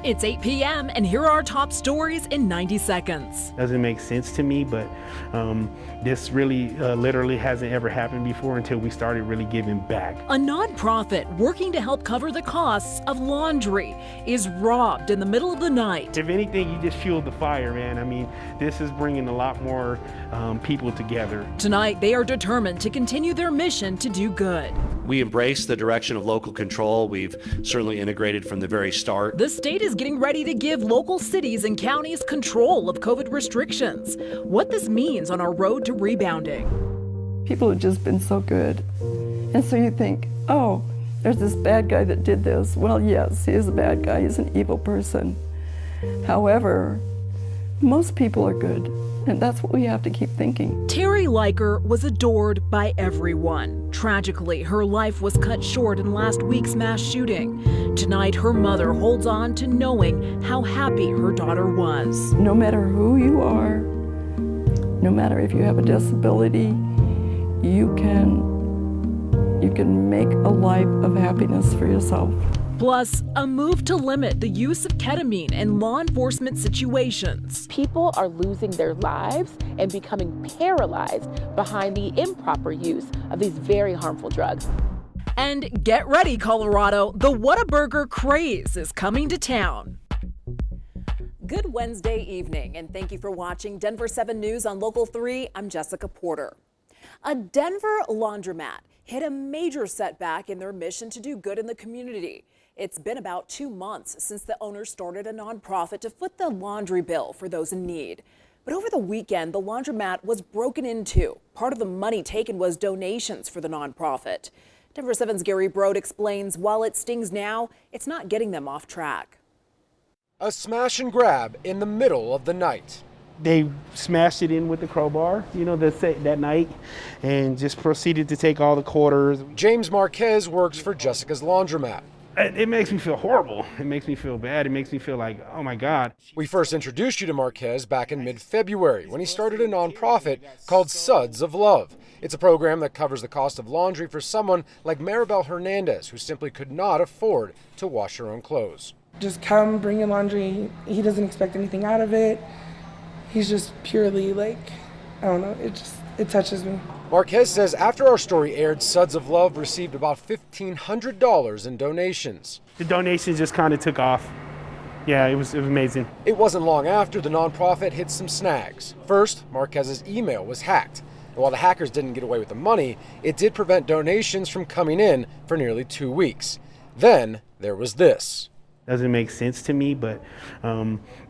It's 8 p.m. and here are our top stories in 90 seconds. Doesn't make sense to me, but this really literally hasn't ever happened before until we started really giving back. A nonprofit working to help cover the costs of laundry is robbed in the middle of the night. If anything, you just fueled the fire, man. I mean, this is bringing a lot more people together. Tonight, they are determined to continue their mission to do good. We embrace the direction of local control. We've certainly integrated from the very start. The state is getting ready to give local cities and counties control of COVID restrictions. What this means on our road to rebounding. People have just been so good. And so you think, oh, there's this bad guy that did this. Well, yes, he is a bad guy. He's an evil person. However, most people are good. And that's what we have to keep thinking. Terry Lyker was adored by everyone. Tragically, her life was cut short in last week's mass shooting. Tonight, her mother holds on to knowing how happy her daughter was. No matter who you are, no matter if you have a disability, you can make a life of happiness for yourself. Plus, a move to limit the use of ketamine in law enforcement situations. People are losing their lives and becoming paralyzed behind the improper use of these very harmful drugs. And get ready, Colorado, the Whataburger craze is coming to town. Good Wednesday evening, and thank you for watching Denver7 News on Local 3. I'm Jessica Porter. A Denver laundromat hit a major setback in their mission to do good in the community. It's been about 2 months since the owners started a nonprofit to foot the laundry bill for those in need. But over the weekend, the laundromat was broken into. Part of the money taken was donations for the nonprofit. Denver7's Gary Brode explains while it stings now, it's not getting them off track. A smash and grab in the middle of the night. They smashed it in with the crowbar, that night, and just proceeded to take all the quarters. James Marquez works for Jessica's Laundromat. It makes me feel horrible. It makes me feel bad. It makes me feel like, oh my God. We first introduced you to Marquez back in mid-February when he started a nonprofit called Suds of Love. It's a program that covers the cost of laundry for someone like Maribel Hernandez, who simply could not afford to wash her own clothes. Just come, bring your laundry. He doesn't expect anything out of it. He's just purely like, I don't know, it touches me. Marquez says after our story aired, Suds of Love received about $1,500 in donations. The donations just kind of took off. Yeah, it was amazing. It wasn't long after the nonprofit hit some snags. First, Marquez's email was hacked. And while the hackers didn't get away with the money, it did prevent donations from coming in for nearly 2 weeks. Then there was this. Doesn't make sense to me, but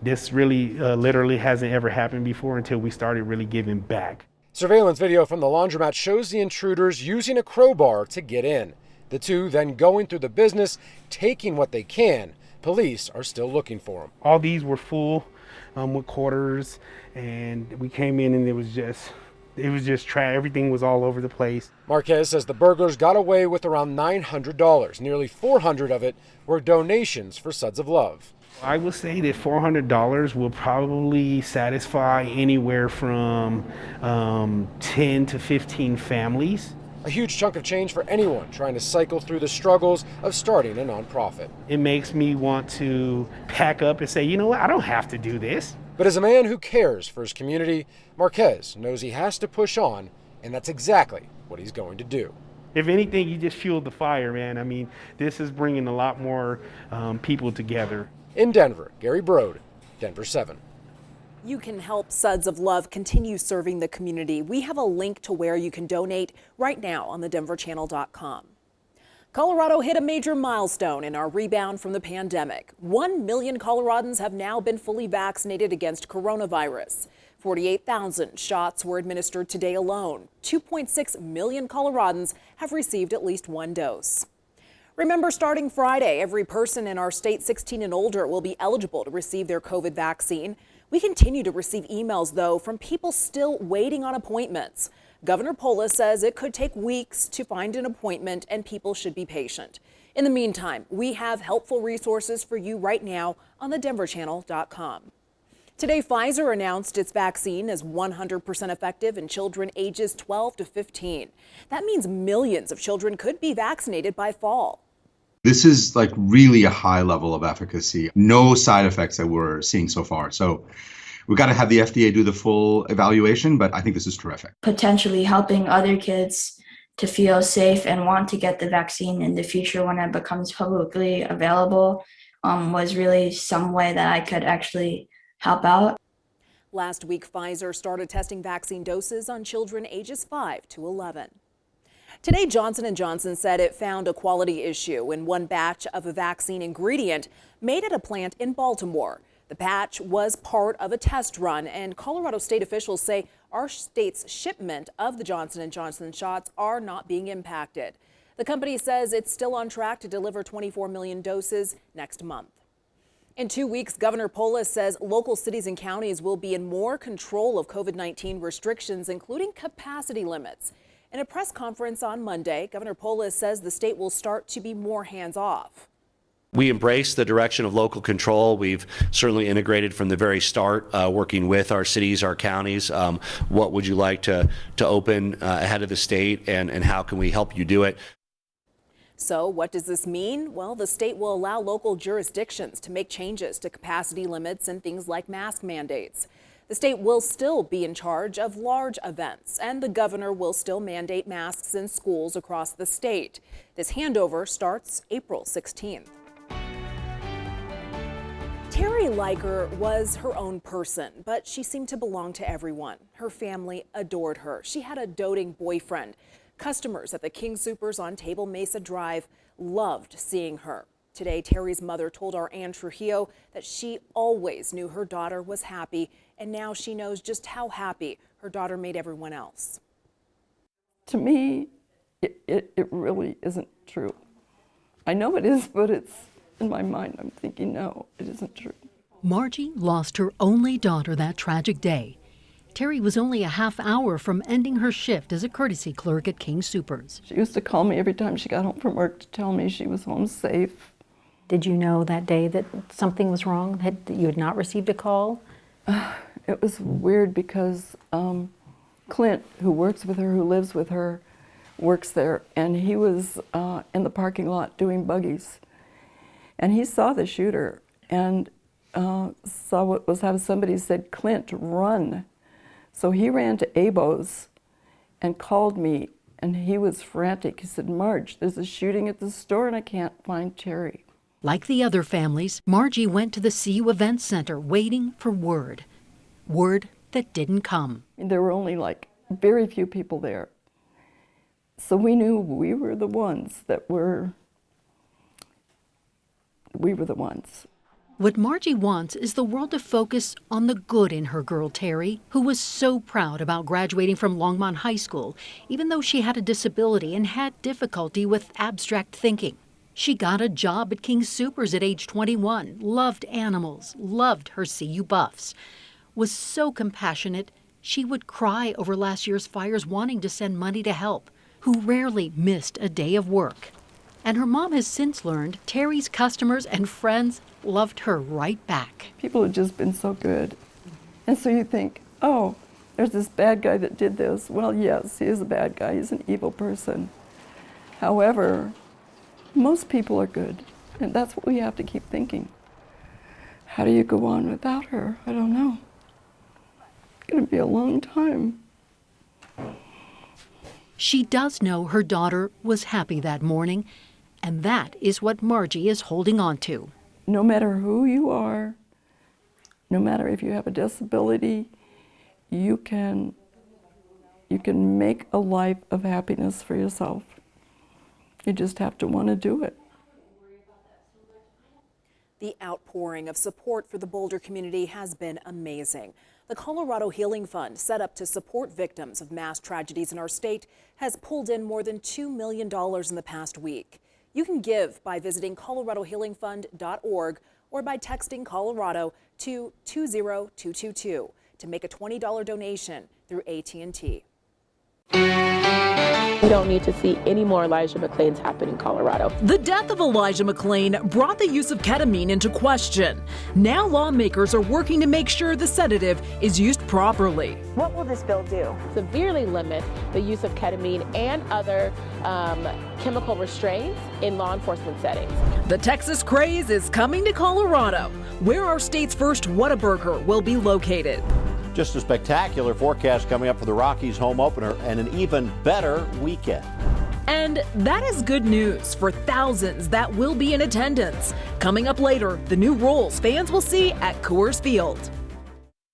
this really literally hasn't ever happened before until we started really giving back. Surveillance video from the laundromat shows the intruders using a crowbar to get in. The two then going through the business, taking what they can. Police are still looking for them. All these were full with quarters, and we came in and it was just trash. Everything was all over the place. Marquez says the burglars got away with around $900. Nearly $400 of it were donations for Suds of Love. I would say that $400 will probably satisfy anywhere from 10 to 15 families. A huge chunk of change for anyone trying to cycle through the struggles of starting a nonprofit. It makes me want to pack up and say, you know what, I don't have to do this. But as a man who cares for his community, Marquez knows he has to push on, and that's exactly what he's going to do. If anything, you just fueled the fire, man. I mean, this is bringing a lot more people together. In Denver, Gary Brode, Denver7. You can help Suds of Love continue serving the community. We have a link to where you can donate right now on thedenverchannel.com. Colorado hit a major milestone in our rebound from the pandemic. 1 million Coloradans have now been fully vaccinated against coronavirus. 48,000 shots were administered today alone. 2.6 million Coloradans have received at least one dose. Remember, starting Friday, every person in our state 16 and older will be eligible to receive their COVID vaccine. We continue to receive emails, though, from people still waiting on appointments. Governor Polis says it could take weeks to find an appointment and people should be patient. In the meantime, we have helpful resources for you right now on thedenverchannel.com. Today, Pfizer announced its vaccine is 100% effective in children ages 12 to 15. That means millions of children could be vaccinated by fall. This is like really a high level of efficacy. No side effects that we're seeing so far. So we've got to have the FDA do the full evaluation, but I think this is terrific. Potentially helping other kids to feel safe and want to get the vaccine in the future when it becomes publicly available was really some way that I could actually help out. Last week, Pfizer started testing vaccine doses on children ages 5 to 11. Today, Johnson & Johnson said it found a quality issue in one batch of a vaccine ingredient made at a plant in Baltimore. The batch was part of a test run, and Colorado state officials say our state's shipment of the Johnson & Johnson shots are not being impacted. The company says it's still on track to deliver 24 million doses next month. In 2 weeks, Governor Polis says local cities and counties will be in more control of COVID-19 restrictions, including capacity limits. In a press conference on Monday, Governor Polis says the state will start to be more hands-off. We embrace the direction of local control. We've certainly integrated from the very start, working with our cities, our counties. What would you like to open ahead of the state, and how can we help you do it? So what does this mean? Well, the state will allow local jurisdictions to make changes to capacity limits and things like mask mandates. The state will still be in charge of large events, and the governor will still mandate masks in schools across the state. This handover starts April 16th. Terry Lyker was her own person, but she seemed to belong to everyone. Her family adored her. She had a doting boyfriend. Customers at the King Soopers on Table Mesa Drive loved seeing her. Today, Terry's mother told our Ann Trujillo that she always knew her daughter was happy, and now she knows just how happy her daughter made everyone else. To me, it really isn't true. I know it is, but it's in my mind. I'm thinking, no, it isn't true. Margie lost her only daughter that tragic day. Terry was only a half hour from ending her shift as a courtesy clerk at King Soopers. She used to call me every time she got home from work to tell me she was home safe. Did you know that day that something was wrong, that you had not received a call? It was weird because Clint, who works with her, who lives with her, works there, and he was in the parking lot doing buggies. And he saw the shooter and saw what was happening. Somebody said, "Clint, run." So he ran to Abo's and called me, and he was frantic. He said, "Marge, there's a shooting at the store and I can't find Terry." Like the other families, Margie went to the CU Events Center waiting for word. Word that didn't come. There were only like very few people there. So we knew we were the ones. What Margie wants is the world to focus on the good in her girl Terry, who was so proud about graduating from Longmont High School, even though she had a disability and had difficulty with abstract thinking. She got a job at King Soopers at age 21, loved animals, loved her CU buffs, was so compassionate she would cry over last year's fires wanting to send money to help, who rarely missed a day of work. And her mom has since learned Terry's customers and friends loved her right back. People have just been so good. And so you think, oh, there's this bad guy that did this. Well, yes, he is a bad guy. He's an evil person. However, most people are good. And that's what we have to keep thinking. How do you go on without her? I don't know. It's going to be a long time. She does know her daughter was happy that morning, and that is what Margie is holding on to. No matter who you are, no matter if you have a disability, you can make a life of happiness for yourself. You just have to want to do it. The outpouring of support for the Boulder community has been amazing. The Colorado Healing Fund, set up to support victims of mass tragedies in our state, has pulled in more than $2 million in the past week. You can give by visiting coloradohealingfund.org or by texting Colorado to 20222 to make a $20 donation through AT&T. We don't need to see any more Elijah McClains happen in Colorado. The death of Elijah McClain brought the use of ketamine into question. Now lawmakers are working to make sure the sedative is used properly. What will this bill do? Severely limit the use of ketamine and other chemical restraints in law enforcement settings. The Texas craze is coming to Colorado, where our state's first Whataburger will be located. Just a spectacular forecast coming up for the Rockies home opener and an even better weekend. And that is good news for thousands that will be in attendance. Coming up later, the new rules fans will see at Coors Field.